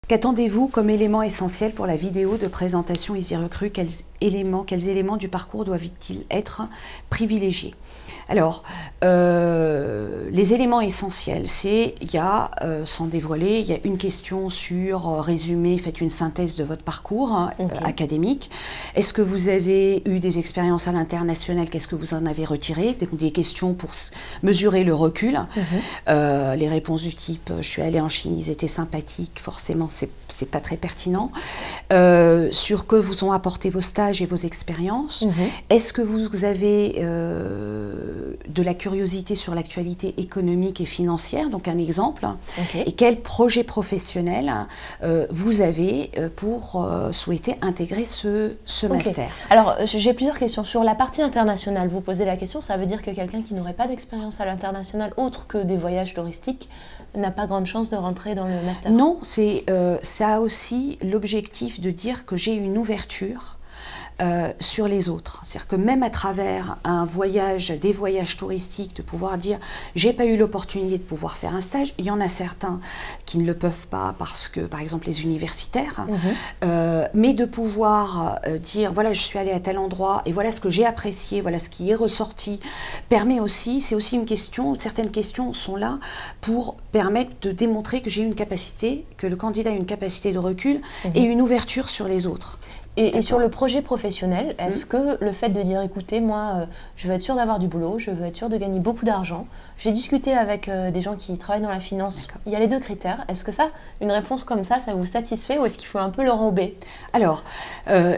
Qu'attendez-vous comme élément essentiel pour la vidéo de présentation EasyRecruit? Quels éléments du parcours doivent-ils être privilégiés? Alors, les éléments essentiels, sans dévoiler, il y a une question sur résumé, faites une synthèse de votre parcours académique. Est-ce que vous avez eu des expériences à l'international? Qu'est-ce que vous en avez retiré? Des questions pour mesurer le recul. Les réponses du type « je suis allée en Chine, ils étaient sympathiques », forcément, c'est pas très pertinent. Sur que vous ont apporté vos stages et vos expériences. Est-ce que vous avez de la curiosité sur l'actualité économique et financière, donc un exemple, et quel projet professionnel vous avez pour souhaiter intégrer ce master. Alors, j'ai plusieurs questions. Sur la partie internationale, vous posez la question, ça veut dire que quelqu'un qui n'aurait pas d'expérience à l'international, autre que des voyages touristiques, n'a pas grande chance de rentrer dans le master? Non, ça a aussi l'objectif de dire que j'ai une ouverture sur les autres. C'est-à-dire que même à travers des voyages touristiques, de pouvoir dire j'ai pas eu l'opportunité de pouvoir faire un stage, il y en a certains qui ne le peuvent pas parce que, par exemple, les universitaires, mais de pouvoir dire voilà, je suis allée à tel endroit et voilà ce que j'ai apprécié, voilà ce qui est ressorti, permet aussi, c'est aussi une question, certaines questions sont là pour permettre de démontrer que j'ai une capacité, que le candidat a une capacité de recul et une ouverture sur les autres. Et sur le projet professionnel, est-ce que le fait de dire, écoutez, moi, je veux être sûr d'avoir du boulot, je veux être sûr de gagner beaucoup d'argent, j'ai discuté avec des gens qui travaillent dans la finance, il y a les deux critères, est-ce que ça, une réponse comme ça vous satisfait ou est-ce qu'il faut un peu le enrober? Alors,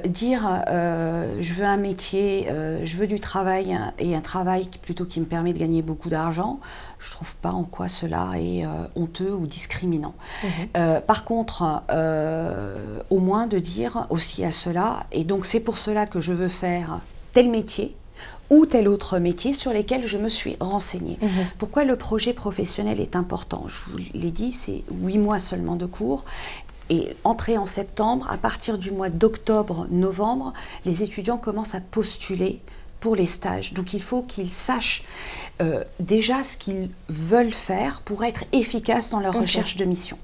dire, je veux un métier, je veux du travail et un travail plutôt qui me permet de gagner beaucoup d'argent, je ne trouve pas en quoi cela est honteux ou discriminant. Par contre, au moins de dire aussi à cela, et donc c'est pour cela que je veux faire tel métier ou tel autre métier sur lesquels je me suis renseignée. Pourquoi le projet professionnel est important? Je vous l'ai dit, c'est 8 mois seulement de cours. Et entrée en septembre, à partir du mois d'octobre-novembre, les étudiants commencent à postuler pour les stages. Donc il faut qu'ils sachent déjà ce qu'ils veulent faire pour être efficaces dans leur recherche de mission.